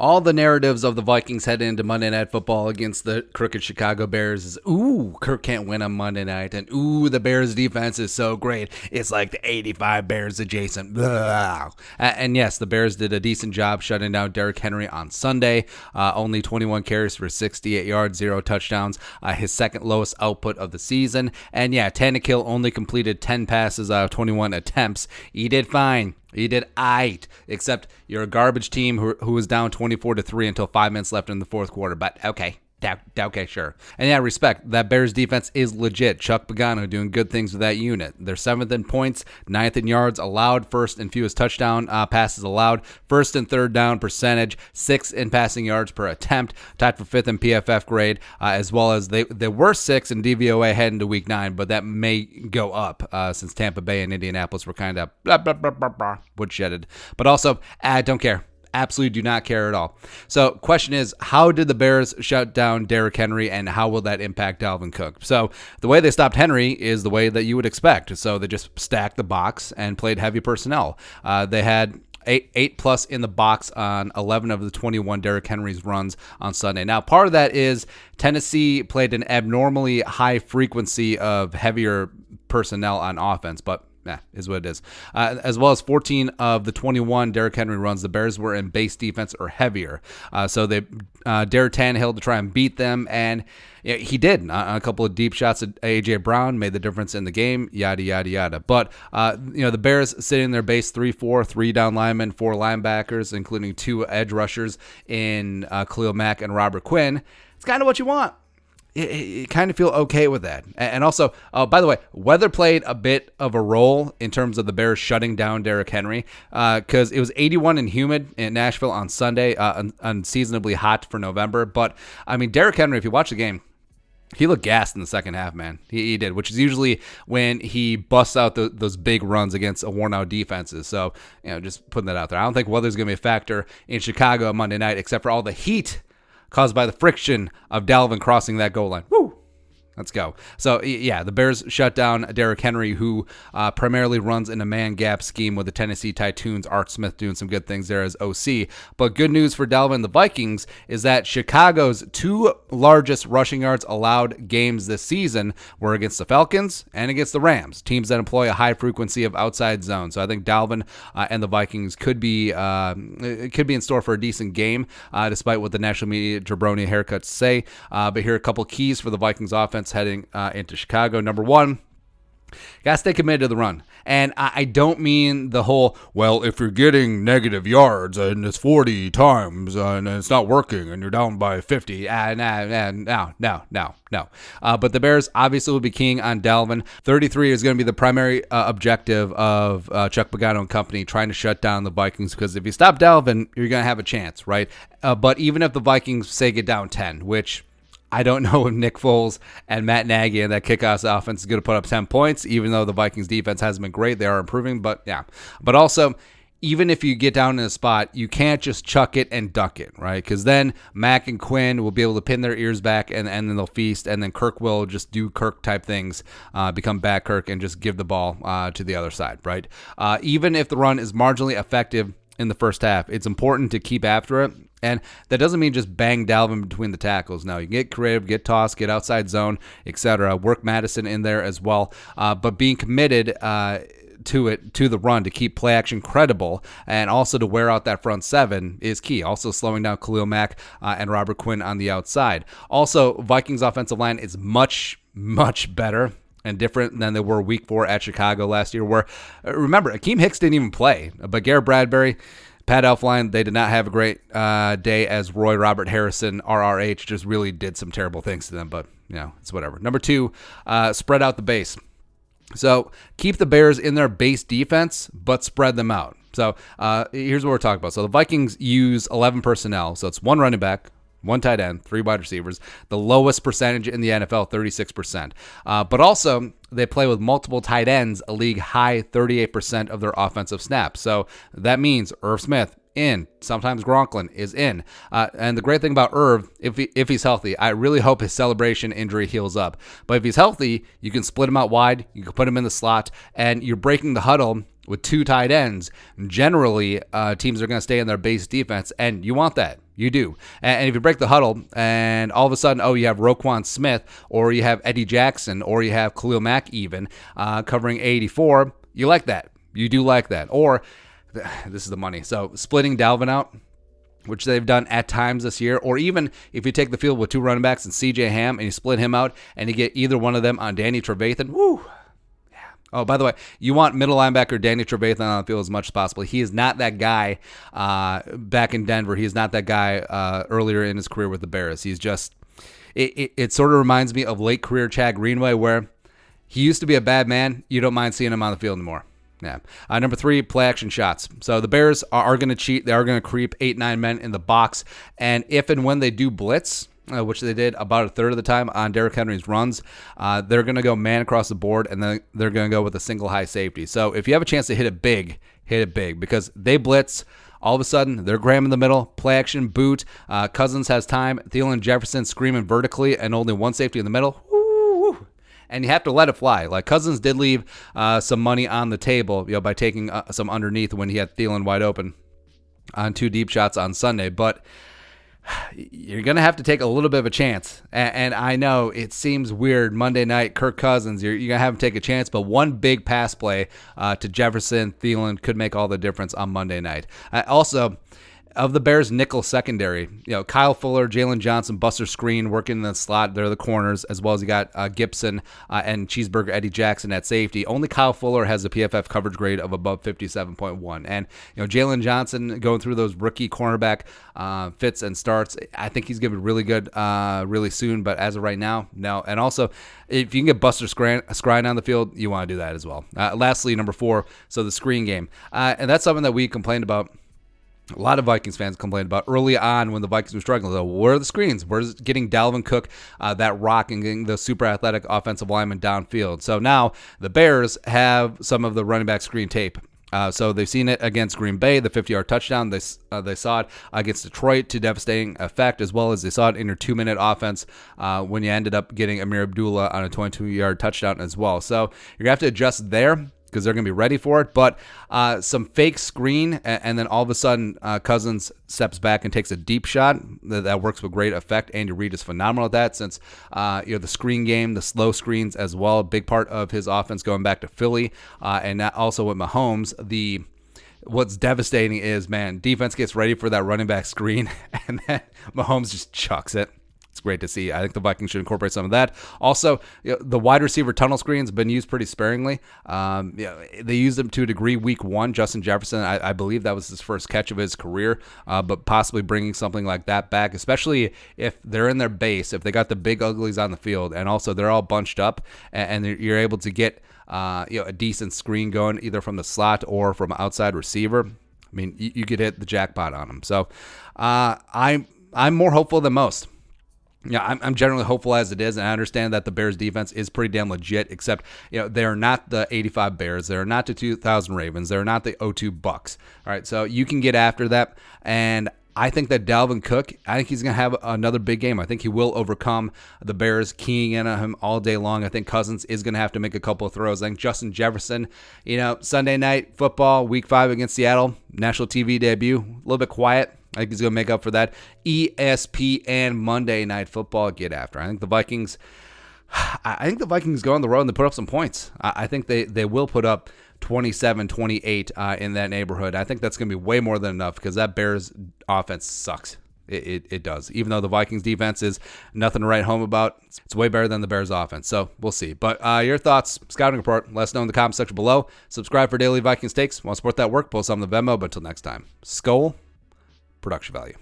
All the narratives of the Vikings heading into Monday Night Football against the crooked Chicago Bears is, ooh, Kirk can't win on Monday night, and ooh, the Bears defense is so great. It's like the 85 Bears adjacent. Blah. And yes, the Bears did a decent job shutting down Derrick Henry on Sunday. Only 21 carries for 68 yards, 0 touchdowns, his second lowest output of the season. And yeah, Tannehill only completed 10 passes out of 21 attempts. He did fine. He did aight, except you're a garbage team who was down 24-3 until 5 minutes left in the fourth quarter. But okay. Okay, sure. And yeah, respect. That Bears defense is legit. Chuck Pagano doing good things with that unit. They're 7th in points, 9th in yards allowed, 1st in fewest touchdown passes allowed, 1st and 3rd down percentage, 6th in passing yards per attempt, tied for 5th in PFF grade, as well as they were 6th in DVOA heading to week 9, but that may go up since Tampa Bay and Indianapolis were kind of woodshedded. But also, I don't care. Absolutely do not care at all. So question is, how did the Bears shut down Derrick Henry, and how will that impact Dalvin Cook? So the way they stopped Henry is the way that you would expect. So they just stacked the box and played heavy personnel. They had eight plus in the box on 11 of the 21 Derrick Henry's runs on Sunday. Now, part of that is Tennessee played an abnormally high frequency of heavier personnel on offense, but is what it is. As well as 14 of the 21 Derrick Henry runs, the Bears were in base defense or heavier. So they dared Tannehill to try and beat them, and he did. A couple of deep shots at A.J. Brown made the difference in the game, yada, yada, yada. But, the Bears sitting in their base 3-4, 3 down linemen, 4 linebackers, including 2 edge rushers in Khalil Mack and Robert Quinn. It's kind of what you want. You kind of feel okay with that. And also, by the way, weather played a bit of a role in terms of the Bears shutting down Derrick Henry, because it was 81 and humid in Nashville on Sunday, unseasonably hot for November. But, I mean, Derrick Henry, if you watch the game, he looked gassed in the second half, man. He did, which is usually when he busts out those big runs against a worn-out defenses. So, just putting that out there. I don't think weather's going to be a factor in Chicago on Monday night, except for all the heat caused by the friction of Dalvin crossing that goal line. Woo! Let's go. So, yeah, the Bears shut down Derrick Henry, who primarily runs in a man-gap scheme with the Tennessee Titans. Art Smith doing some good things there as OC. But good news for Dalvin and the Vikings is that Chicago's 2 largest rushing yards allowed games this season were against the Falcons and against the Rams, teams that employ a high frequency of outside zone. So I think Dalvin and the Vikings could be in store for a decent game, despite what the national media jabroni haircuts say. But here are a couple keys for the Vikings offense heading into Chicago. Number 1, gotta stay committed to the run. And I don't mean the whole, well, if you're getting negative yards and it's 40 times and it's not working and you're down by 50, no. But the Bears obviously will be keying on Dalvin. 33 is going to be the primary objective of Chuck Pagano and company, trying to shut down the Vikings, because if you stop Dalvin, you're going to have a chance, right? But even if the Vikings, say, get down 10, which I don't know if Nick Foles and Matt Nagy and that kickoff offense is going to put up 10 points, even though the Vikings defense hasn't been great. They are improving, but yeah. But also, even if you get down in a spot, you can't just chuck it and duck it, right? Because then Mack and Quinn will be able to pin their ears back, and then they'll feast, and then Kirk will just do Kirk-type things, become bad Kirk, and just give the ball to the other side, right? Even if the run is marginally effective in the first half, it's important to keep after it. And that doesn't mean just bang Dalvin between the tackles. No, you can get creative, get tossed, get outside zone, etc. Work Madison in there as well. But being committed to the run, to keep play action credible, and also to wear out that front 7 is key. Also slowing down Khalil Mack and Robert Quinn on the outside. Also, Vikings offensive line is much, much better and different than they were week 4 at Chicago last year, where, remember, Akeem Hicks didn't even play. But Garrett Bradbury, Pat Elflein, they did not have a great day, as Roy Robert Harrison, RRH, just really did some terrible things to them, but, it's whatever. Number 2, spread out the base. So keep the Bears in their base defense, but spread them out. So here's what we're talking about. So the Vikings use 11 personnel, so it's 1 running back, 1 tight end, 3 wide receivers, the lowest percentage in the NFL, 36%. But also, they play with multiple tight ends, a league high 38% of their offensive snaps. So that means Irv Smith in, sometimes Gronklin is in. And the great thing about Irv, if he's healthy, I really hope his celebration injury heals up. But if he's healthy, you can split him out wide, you can put him in the slot, and you're breaking the huddle with 2 tight ends. Generally, teams are going to stay in their base defense, and you want that. You do. And if you break the huddle and all of a sudden, you have Roquan Smith, or you have Eddie Jackson, or you have Khalil Mack even covering 84, you like that. You do like that. Or, this is the money. So splitting Dalvin out, which they've done at times this year, or even if you take the field with 2 running backs and C.J. Ham and you split him out and you get either one of them on Danny Trevathan, woo. Oh, by the way, you want middle linebacker Danny Trevathan on the field as much as possible. He is not that guy back in Denver. He is not that guy earlier in his career with the Bears. He's just, it sort of reminds me of late career Chad Greenway, where he used to be a bad man. You don't mind seeing him on the field anymore. Yeah. Number 3, play action shots. So the Bears are going to cheat. They are going to creep 8-9 men in the box. And if and when they do blitz, which they did about a third of the time on Derrick Henry's runs, they're going to go man across the board, and then they're going to go with a single high safety. So if you have a chance to hit it big, because they blitz. All of a sudden, they're grabbing the middle, play action, boot. Cousins has time. Thielen and Jefferson screaming vertically, and only one safety in the middle. Woo! And you have to let it fly. Like Cousins did leave some money on the table, by taking some underneath when he had Thielen wide open on 2 deep shots on Sunday. But you're going to have to take a little bit of a chance. And I know it seems weird. Monday night, Kirk Cousins, you're going to have him take a chance. But one big pass play to Jefferson, Thielen could make all the difference on Monday night. Also, of the Bears' nickel secondary, Kyle Fuller, Jalen Johnson, Buster Screen working in the slot. They're the corners, as well as you got Gibson and Cheeseburger Eddie Jackson at safety. Only Kyle Fuller has a PFF coverage grade of above 57.1. And Jalen Johnson going through those rookie cornerback fits and starts. I think he's going to be really good really soon, but as of right now, no. And also, if you can get Buster Skrine on the field, you want to do that as well. Lastly, number 4, so the screen game. And that's something that we complained about. A lot of Vikings fans complained about early on when the Vikings were struggling. So where are the screens? Where's getting Dalvin Cook that rock and getting the super athletic offensive lineman downfield? So now the Bears have some of the running back screen tape. So they've seen it against Green Bay, the 50-yard touchdown. They saw it against Detroit to devastating effect, as well as they saw it in your 2-minute offense when you ended up getting Amir Abdullah on a 22-yard touchdown as well. So you're going to have to adjust there, because they're going to be ready for it. But some fake screen, and then all of a sudden Cousins steps back and takes a deep shot. That works with great effect. Andy Reid is phenomenal at that, since the screen game, the slow screens as well, a big part of his offense going back to Philly. And that also with Mahomes, what's devastating is, defense gets ready for that running back screen, and then Mahomes just chucks it. It's great to see. I think the Vikings should incorporate some of that. Also, the wide receiver tunnel screens have been used pretty sparingly. They used them to a degree week 1. Justin Jefferson, I believe that was his first catch of his career, but possibly bringing something like that back, especially if they're in their base, if they got the big uglies on the field, and also they're all bunched up, and you're able to get a decent screen going either from the slot or from outside receiver. I mean, you could hit the jackpot on them. So I'm more hopeful than most. Yeah, I'm generally hopeful as it is, and I understand that the Bears defense is pretty damn legit, except, they're not the 85 Bears. They're not the 2000 Ravens. They're not the 02 Bucks. All right, so you can get after that, and I think that Dalvin Cook, I think he's going to have another big game. I think he will overcome the Bears keying in on him all day long. I think Cousins is going to have to make a couple of throws. I think Justin Jefferson, Sunday night football, week 5 against Seattle, national TV debut, a little bit quiet. I think he's going to make up for that. ESPN Monday Night Football, get after. I think the Vikings go on the road and they put up some points. I think they will put up 27, 28 in that neighborhood. I think that's going to be way more than enough, because that Bears offense sucks. It does. Even though the Vikings defense is nothing to write home about, it's way better than the Bears offense. So we'll see. But your thoughts, scouting report, let us know in the comment section below. Subscribe for daily Vikings takes. Want to support that work? Post on the Venmo. But until next time, Skol. Production value.